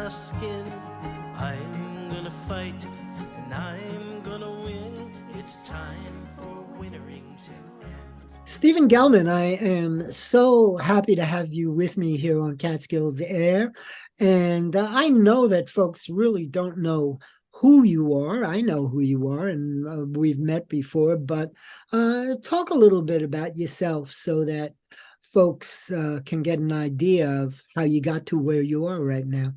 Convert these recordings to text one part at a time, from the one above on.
my skin. I'm gonna fight and I'm gonna win. It's time for Winnering to end. Stephen Gellman, I am so happy to have you with me here on Catskills Air. And I know that folks really don't know who you are. I know who you are, and we've met before, but talk a little bit about yourself so that folks can get an idea of how you got to where you are right now.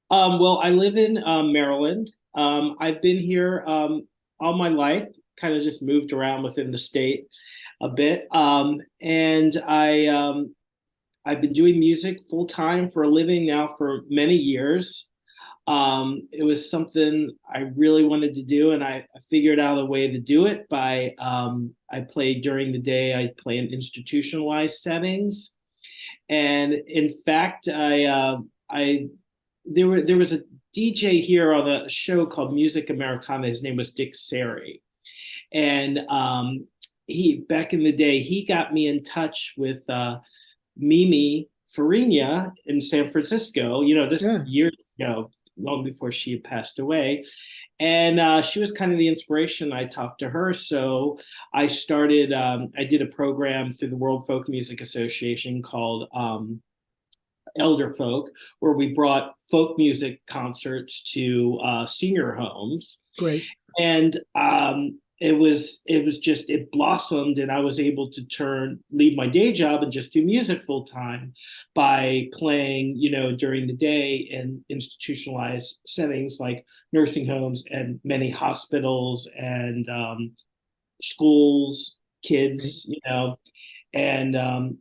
Well, I live in Maryland. I've been here all my life, kind of just moved around within the state a bit. And I've been doing music full time for a living now for many years. It was something I really wanted to do, and I figured out a way to do it by I play during the day. I play in institutionalized settings, and in fact, I there was a DJ here on a show called Music Americana. His name was Dick Sari, and he back in the day he got me in touch with Mimi Farina in San Francisco. You know, this Yeah. years ago, long before she had passed away. And she was kind of the inspiration. I talked to her. So I started, I did a program through the World Folk Music Association called Elder Folk, where we brought folk music concerts to senior homes. Great. And it blossomed, and I was able to leave my day job and just do music full time by playing, you know, during the day in institutionalized settings like nursing homes and many hospitals and schools, Great. kids, you know. And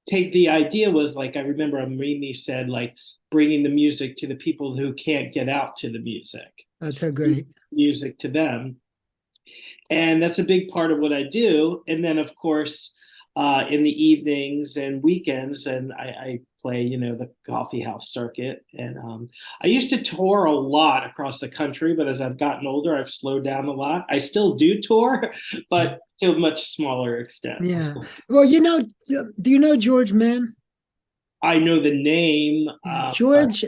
take the idea was like, I remember Mimi said, like, bringing the music to the people who can't get out to the That's so great. music to them. And that's a big part of what I do. And then, of course, in the evenings and weekends, and I play, you know, the coffee house circuit. And I used to tour a lot across the country, but as I've gotten older, I've slowed down a lot. I still do tour, but to a much smaller extent. Yeah. Well, do you know George Mann? I know the name, Yeah, but George.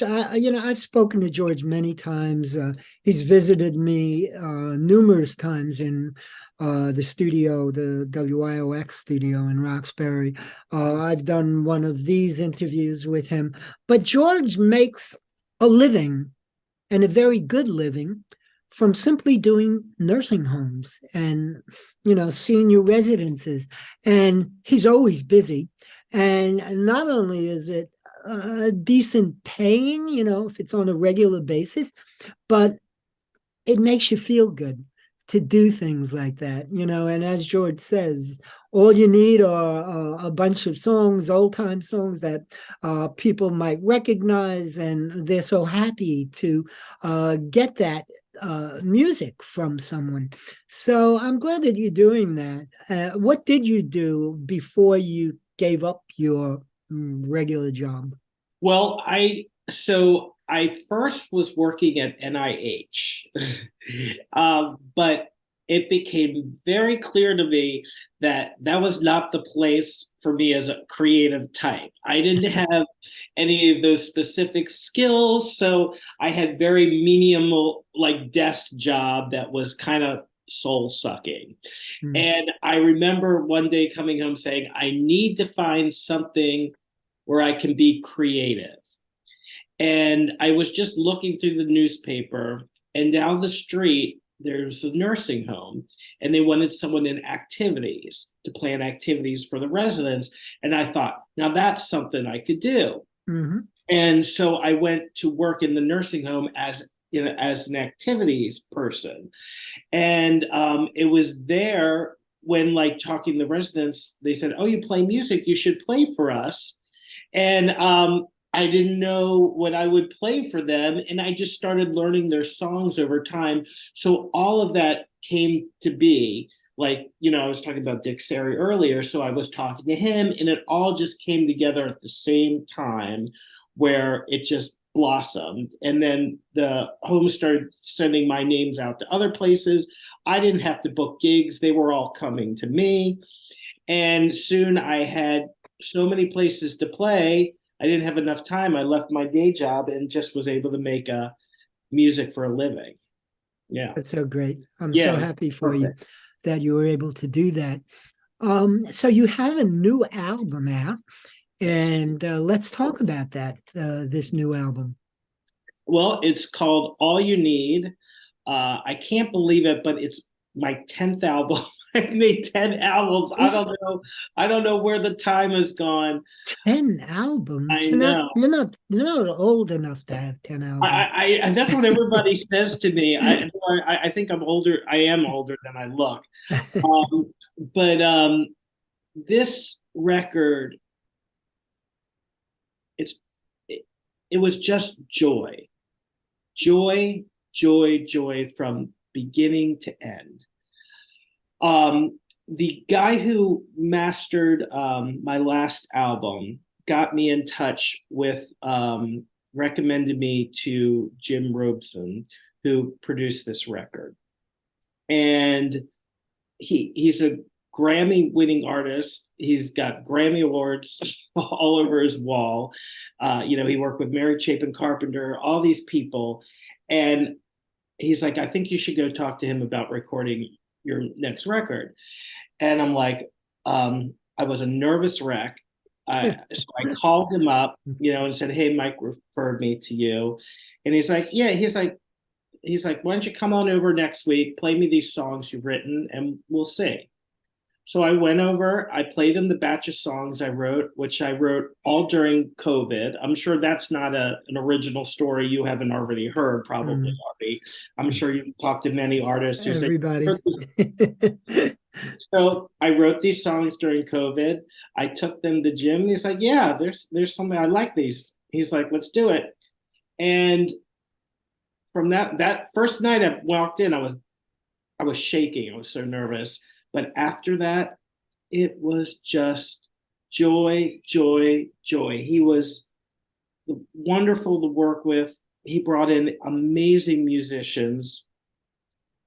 I've spoken to George many times. He's visited me numerous times in the studio, the WIOX studio in Roxbury. I've done one of these interviews with him. But George makes a living, and a very good living, from simply doing nursing homes and, senior residences. And he's always busy. And not only is it decent paying, if it's on a regular basis, but it makes you feel good to do things like that, and as George says, all you need are a bunch of songs, old time songs that people might recognize, and they're so happy to get that music from someone. So I'm glad that you're doing that. What did you do before you gave up your regular job? well, I first was working at NIH, but it became very clear to me that that was not the place for me as a creative type. I didn't have any of those specific skills, so I had very minimal, like, desk job that was kind of soul sucking. Mm. And I remember one day coming home saying, I need to find something where I can be creative. And I was just looking through the newspaper, and down the street, there's a nursing home, and they wanted someone in activities to plan activities for the residents. And I thought, now that's something I could do. Mm-hmm. And so I went to work in the nursing home as, you know, as an activities person. And it was there when, like, talking to the residents, they said, oh, you play music, you should play for us. And I didn't know what I would play for them. And I just started learning their songs over time. So all of that came to be. Like, you know, I was talking about Dick Sari earlier. So I was talking to him, and it all just came together at the same time, where it just blossomed. And then the home started sending my names out to other places. I didn't have to book gigs, they were all coming to me. And soon I had so many places to play I didn't have enough time. I left my day job and just was able to make music for a living. Yeah. That's so great. I'm so Yeah. happy for you Perfect. that you were able to do that. So you have a new album out, and let's talk about that, this new album. Well, it's called All You Need. I can't believe it, but it's my 10th album. I've made 10 albums. I Is don't know. I don't know where the time has gone. 10 albums? I know. You're not old enough to have 10 albums. And that's what everybody says to me. I think I'm older. I am older than I look. But this record, it's it was just joy, joy from beginning to end. The guy who mastered my last album got me in touch with, recommended me to Jim Robeson, who produced this record. And he's a Grammy winning artist. He's got Grammy awards all over his wall. He worked with Mary Chapin Carpenter, all these people. And he's like, I think you should go talk to him about recording your next record. And I'm like, I was a nervous wreck. So I called him up, and said, hey, Mike referred me to you. And he's like, yeah, he's like, why don't you come on over next week, play me these songs you've written, and we'll see. So I went over, I played him the batch of songs I wrote, which I wrote all during COVID. I'm sure that's not an original story you haven't already heard, probably, Artie. I'm sure you've talked to many artists who Everybody. say, so I wrote these songs during COVID. I took them to Jim, and he's like, yeah, there's something, I like these. He's like, let's do it. And from that first night I walked in, I was shaking. I was so nervous. But after that, it was just joy. He was wonderful to work with. He brought in amazing musicians,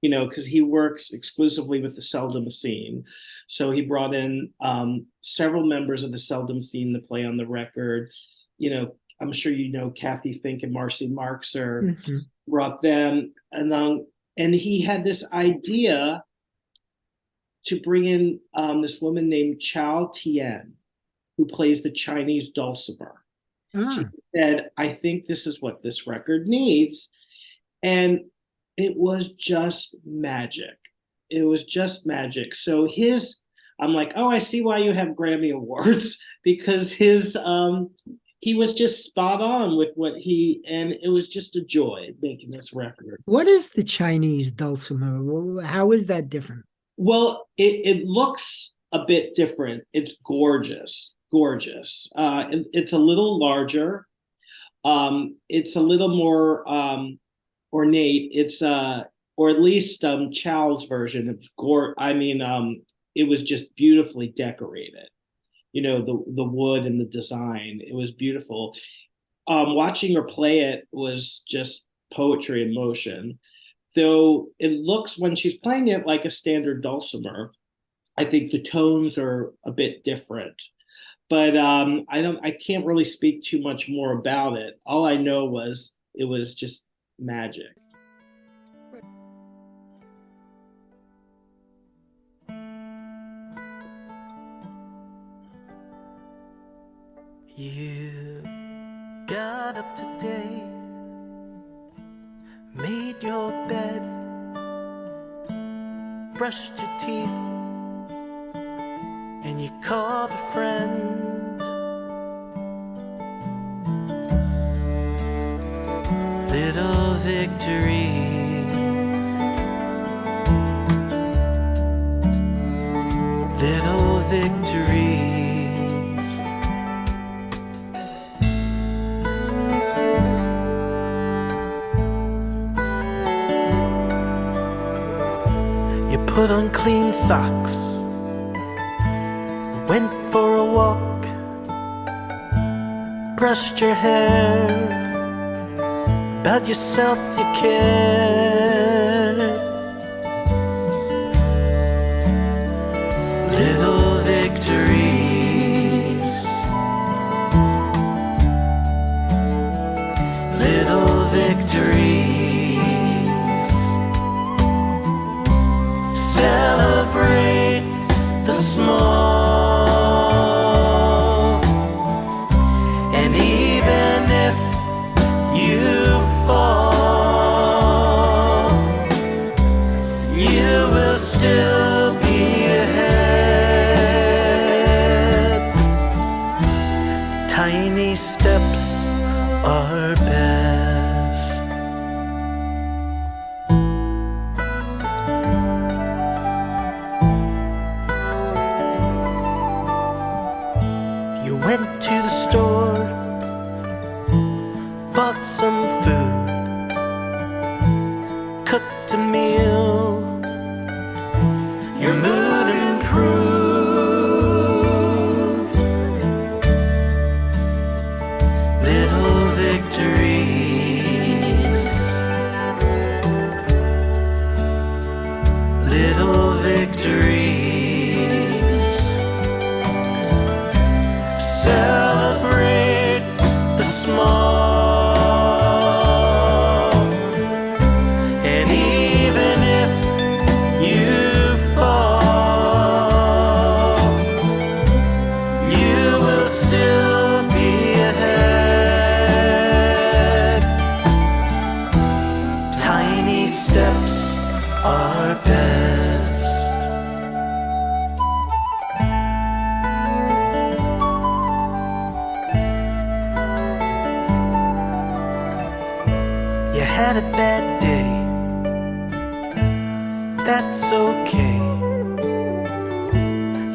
because he works exclusively with the Seldom Scene. So he brought in several members of the Seldom Scene to play on the record. I'm sure Kathy Fink and Marcy Marxer, brought them. And he had this idea to bring in this woman named Chao Tian, who plays the Chinese dulcimer. She said, I think this is what this record needs. And it was just magic. It was just magic. So I'm like, oh, I see why you have Grammy Awards, because he was just spot on with and it was just a joy making this record. What is the Chinese dulcimer? How is that different? Well, it looks a bit different. It's gorgeous. It's a little larger. It's a little more ornate. It's or at least Chow's version. It was just beautifully decorated. The wood and the design. It was beautiful. Watching her play it was just poetry in motion. Though it looks, when she's playing it like a standard dulcimer, I think the tones are a bit different. But I can't really speak too much more about it. All I know was it was just magic. You got up today, made your bed, brushed your teeth, and you called a friend. Little victories, little victories. Put on clean socks, went for a walk, brushed your hair, about yourself you cared. Little victories, still be ahead. Tiny steps are best. You went to the store, bought some food, cooked a meal, your mood improved. Little victories, little victories. Celebrate the small, and even if you fall, you will still be ahead. Tiny steps are best. You had a bad day, that's okay.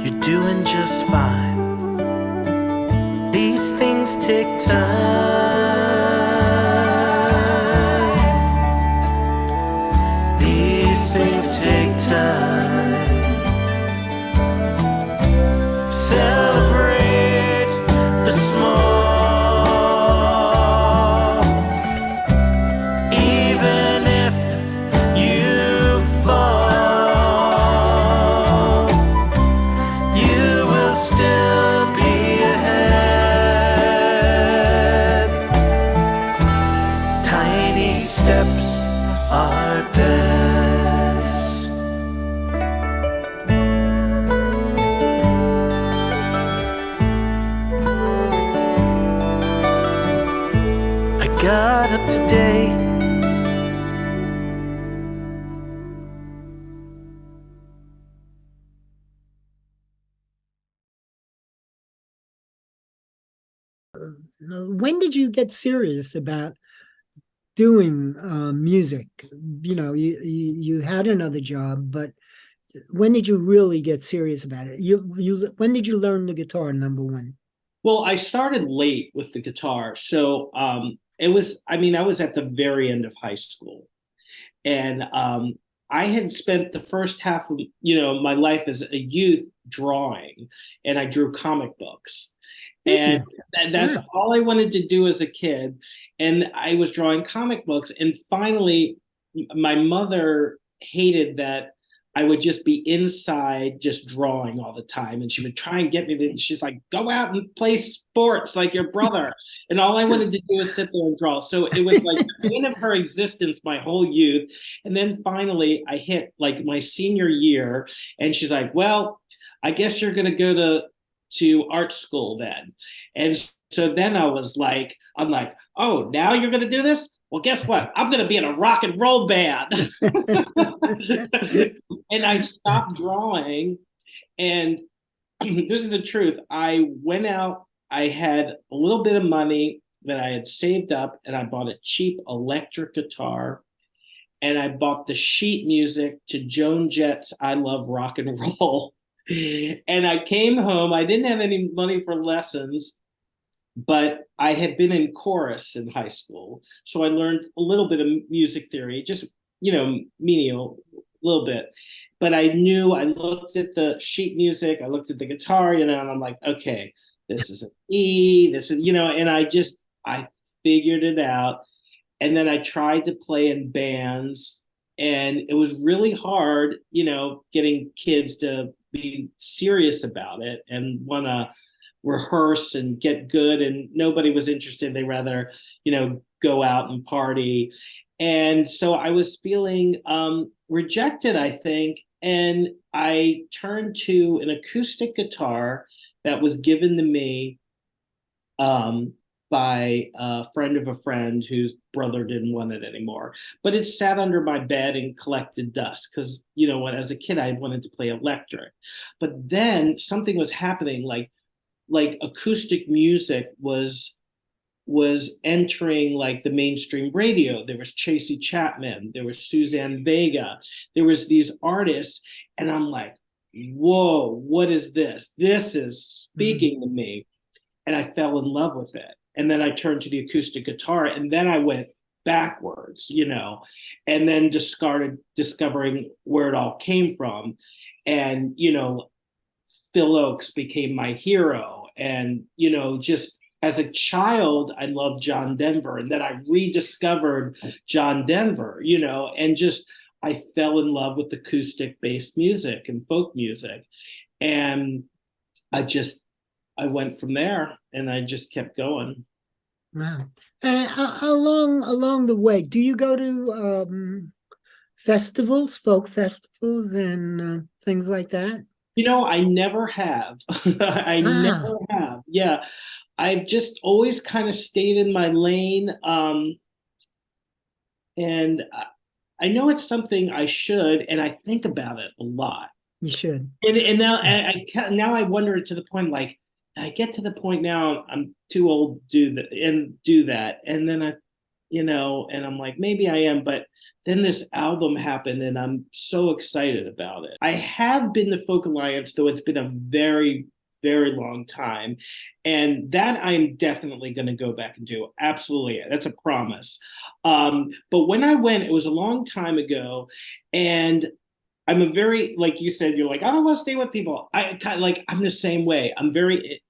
You're doing just fine. These things take time. These things take time. Celebrate the small, even if you fall, you will still be ahead. Tiny steps are best. I got up today, When did you get serious about doing music? You know, you had another job, but when did you really get serious about it? When did you learn the guitar, number one? Well, I started late with the guitar. So I was at the very end of high school. And I had spent the first half of, my life as a youth drawing, and I drew comic books. Thank And you. that's Yeah. all I wanted to do as a kid. And I was drawing comic books. And finally, my mother hated that I would just be inside just drawing all the time. And she would try and get me to, she's like, go out and play sports like your brother. And all I wanted to do was sit there and draw. So it was like the end of her existence my whole youth. And then finally, I hit like my senior year, and she's like, well, I guess you're going to go to art school then. And so then I'm like, oh, now you're going to do this? Well, guess what? I'm going to be in a rock and roll band. And I stopped drawing. And this is the truth. I went out, I had a little bit of money that I had saved up, and I bought a cheap electric guitar. And I bought the sheet music to Joan Jett's I Love Rock and Roll. And I came home. I didn't have any money for lessons, but I had been in chorus in high school. So I learned a little bit of music theory, just, menial, a little bit. But I looked at the sheet music, I looked at the guitar, and I'm like, okay, this is an E, this is, and I figured it out. And then I tried to play in bands, and it was really hard, getting kids to be serious about it and want to rehearse and get good. And nobody was interested. They rather, go out and party. And so I was feeling rejected, I think. And I turned to an acoustic guitar that was given to me by a friend of a friend whose brother didn't want it anymore. But it sat under my bed and collected dust because, when as a kid I wanted to play electric. But then something was happening, like acoustic music was entering like the mainstream radio. There was Tracy Chapman, there was Suzanne Vega, there was these artists, and I'm like, whoa, what is this? This is speaking to me. And I fell in love with it. And then I turned to the acoustic guitar, and then I went backwards, and then discovering where it all came from. And, Phil Oakes became my hero. And, just as a child, I loved John Denver. And then I rediscovered John Denver, and just I fell in love with acoustic based music and folk music. And I went from there, and I just kept going. Wow. Along the way, do you go to festivals, folk festivals, and things like that? I never have. I never have. Yeah. I've just always kind of stayed in my lane. And I know it's something I should, and I think about it a lot. You should. And now I wonder to the point, like, I get to the point now I'm too old to do that. And then and I'm like, maybe I am, but then this album happened and I'm so excited about it. I have been to Folk Alliance, though it's been a very, very long time. And that I'm definitely going to go back and do. Absolutely. That's a promise. But when I went, it was a long time ago. And I'm a very, like you said, you're like, I don't want to stay with people. I'm the same way. I'm very,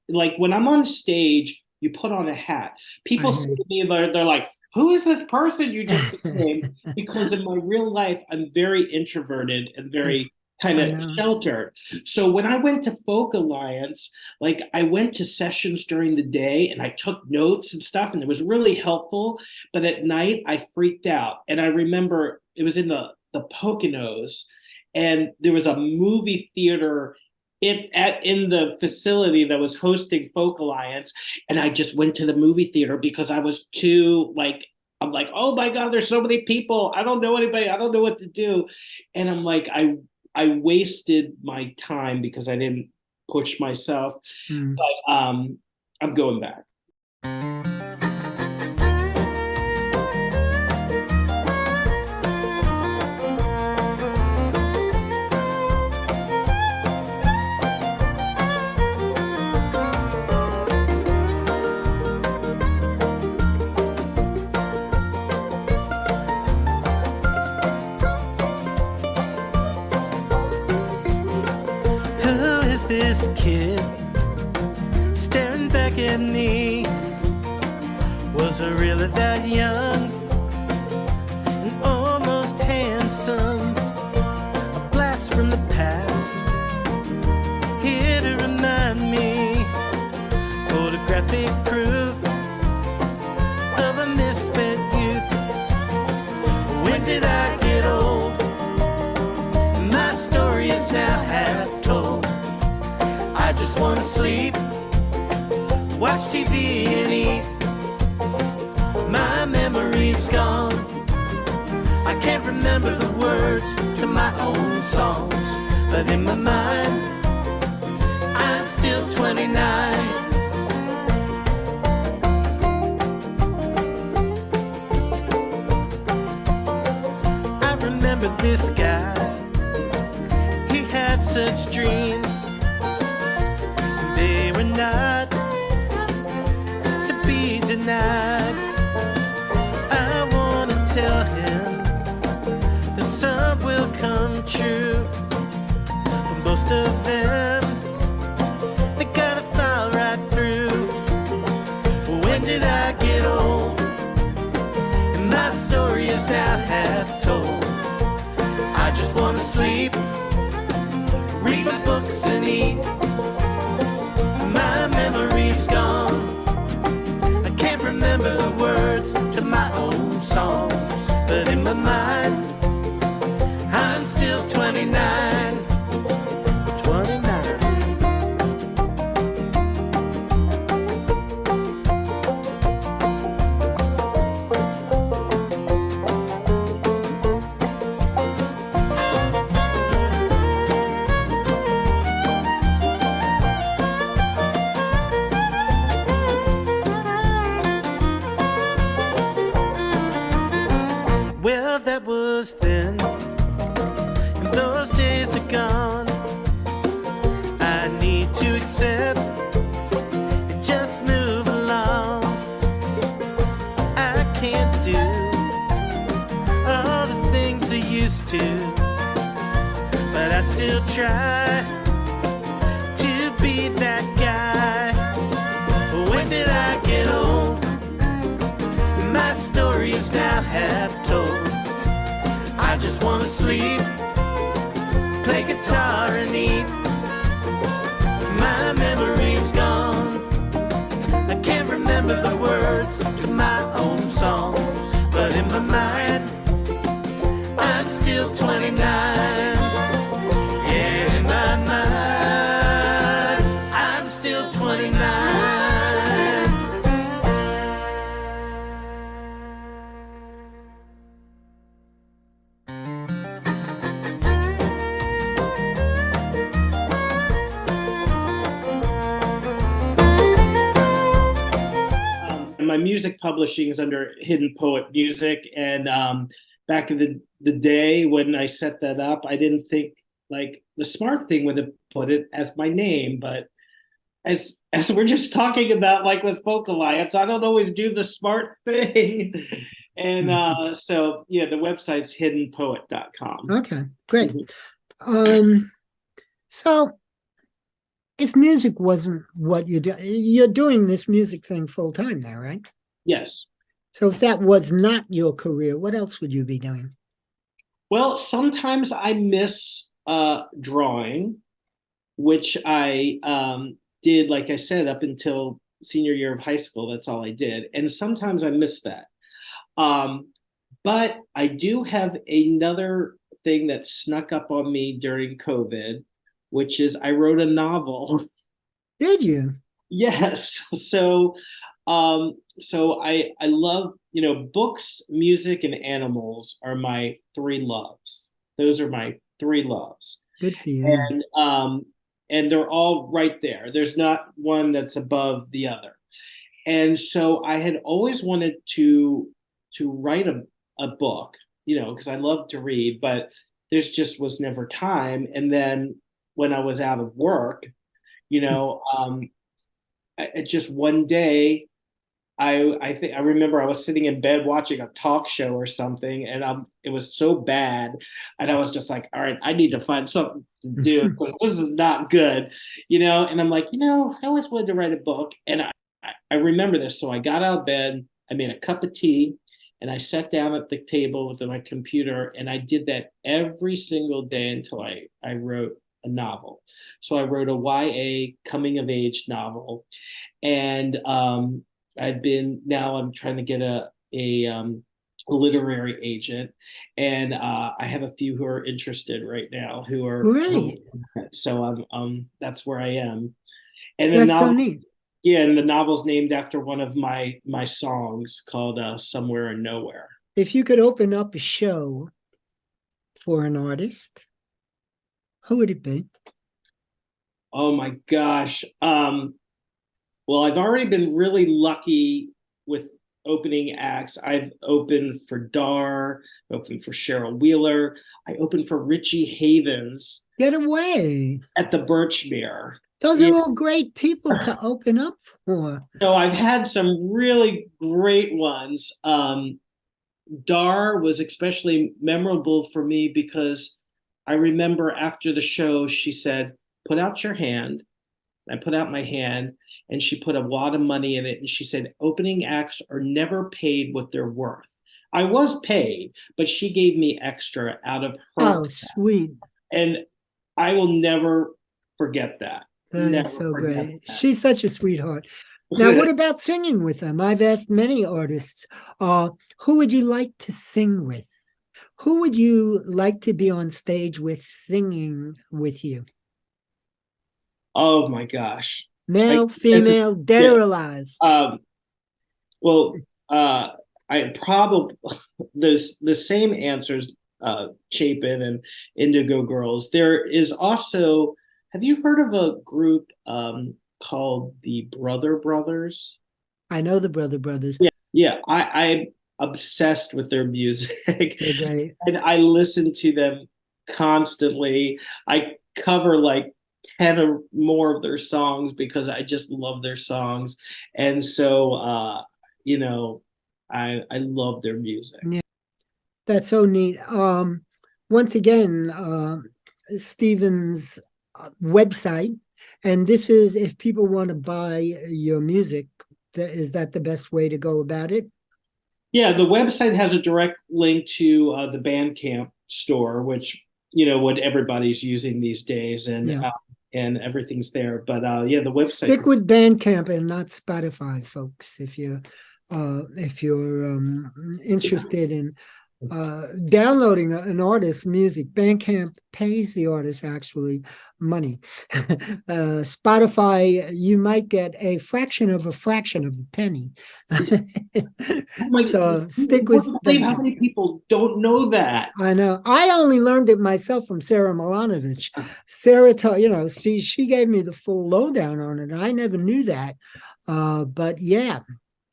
like when I'm on stage, you put on a hat. People say to me, they're like, who is this person you just became? Because in my real life, I'm very introverted and very kind of sheltered. So when I went to Folk Alliance, like I went to sessions during the day and I took notes and stuff, and it was really helpful. But at night, I freaked out. And I remember it was in the Poconos, and there was a movie theater in the facility that was hosting Folk Alliance, and I just went to the movie theater because I was I'm like, oh my God, there's so many people. I don't know anybody. I don't know what to do. And I'm like, I wasted my time because I didn't push myself. But I'm going back. This kid staring back at me, was I really that young and almost handsome? A blast from the past, here to remind me, photographic proof of a misspent youth. When did I get old? My story is now half told. I just want to sleep, watch TV and eat. My memory's gone. I can't remember the words to my own songs, but in my mind, I'm still 29. I remember this guy, he had such dreams. They were not to be denied. I want to tell him that some will come true, but most of them, they gotta fall right through. When did I get old? And my story is now half told. I just want to sleep, read my books and eat. My memory's gone. I can't remember the words to my own songs, but in my mind, I'm still 29. 29. still try to be that guy. When did I get old? My story is now half told. I just want to sleep, play guitar and eat. My memory's gone. I can't remember the words to my own songs, but in my mind, I'm still 29. Yeah, in my mind, I'm still 29. My music publishing is under Hidden Poet Music, and back in the day when I set that up, I didn't think like the smart thing would have put it as my name, but as we're just talking about, like with Folk Alliance, I don't always do the smart thing. And so yeah, the website's hiddenpoet.com. Okay, great. Mhm. So if music wasn't what you do, you're doing this music thing full time now, right? Yes. So if that was not your career, what else would you be doing? Well, sometimes I miss drawing, which I did, like I said, up until senior year of high school. That's all I did. And sometimes I miss that. Um, but I do have another thing that snuck up on me during COVID, which is I wrote a novel. Did you? Yes. So I love, books, music, and animals are my three loves. Those are my three loves. Good for you. And they're all right there. There's not one that's above the other. And so I had always wanted to write a book, because I love to read, but there's just was never time. And then when I was out of work, just one day, I think I remember I was sitting in bed watching a talk show or something, and it was so bad, and I was just like, all right, I need to find something to do because this is not good, And I'm like, I always wanted to write a book, and I remember this, so I got out of bed, I made a cup of tea, and I sat down at the table with my computer, and I did that every single day until I wrote a novel. So I wrote a YA coming of age novel, and I'm trying to get a literary agent, and I have a few who are interested right now who are Great. so that's where I am. And the That's so novel, neat. yeah, and the novel's named after one of my songs called Somewhere and Nowhere. If you could open up a show for an artist, who would it be? Oh my gosh. Well, I've already been really lucky with opening acts. I've opened for Dar, opened for Cheryl Wheeler. I opened for Richie Havens Get away. at the Birchmere. Those Yeah. are all great people to open up for. So I've had some really great ones. Dar was especially memorable for me because I remember after the show, she said, put out your hand. I put out my hand, and she put a wad of money in it. And she said, opening acts are never paid what they're worth. I was paid, but she gave me extra out of her. Oh, sweet. And I will never forget that. That Never is so forget great. that. She's such a sweetheart. Now, what about singing with them? I've asked many artists, who would you like to sing with? Who would you like to be on stage with singing with you? Oh my gosh. Male, female, dead or alive? Well, I probably the same answers, Chapin and Indigo Girls. There is also, have you heard of a group called the Brother Brothers? I know the Brothers. Yeah, I'm obsessed with their music. They're great. And I listen to them constantly. I cover like 10 or more of their songs because I just love their songs. And so I love their music. Yeah, that's so neat. Once again, Stephen's website, and this is if people want to buy your music. Is that the best way to go about it? Yeah, the website has a direct link to the Bandcamp store, which what everybody's using these days, Yeah. And everything's there. But yeah, the website. Stick with Bandcamp and not Spotify, folks. If you're interested in downloading an artist's music, Bandcamp pays the artist actually money. Spotify, you might get a fraction of a penny. So stick with Bandcamp. How many people don't know that? I know. I only learned it myself from Sarah Milanovic. Sarah told, she gave me the full lowdown on it. I never knew that. But yeah,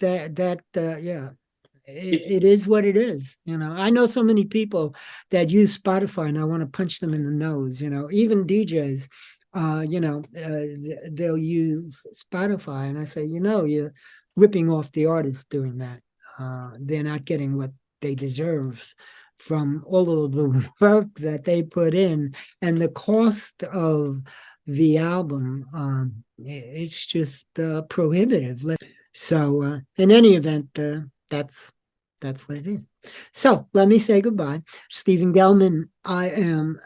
yeah. It is what it is. I know so many people that use Spotify and I want to punch them in the nose. Even DJs, they'll use Spotify and I say, you're ripping off the artist doing that. They're not getting what they deserve from all of the work that they put in and the cost of the album. It's just prohibitive. So in any event, that's what it is. So let me say goodbye. Stephen Gellman, I am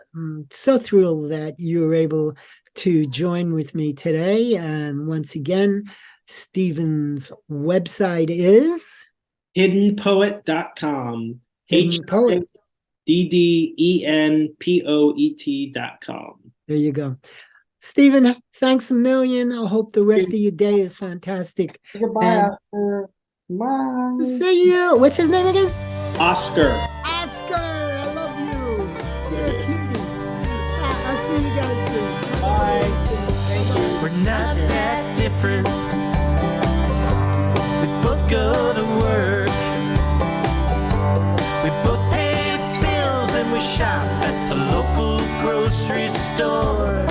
so thrilled that you were able to join with me today. And once again, Stephen's website is hiddenpoet.com. Hidden Poet. HIDDENPOET.com. There you go. Stephen, thanks a million. I hope the rest of your day is fantastic. Goodbye, Oscar. Bye. See you. What's his name again? Oscar. Oscar, I love you. You're a cutie. I'll see you guys soon. Bye. We're not that different. We both go to work. We both pay bills and we shop at the local grocery store.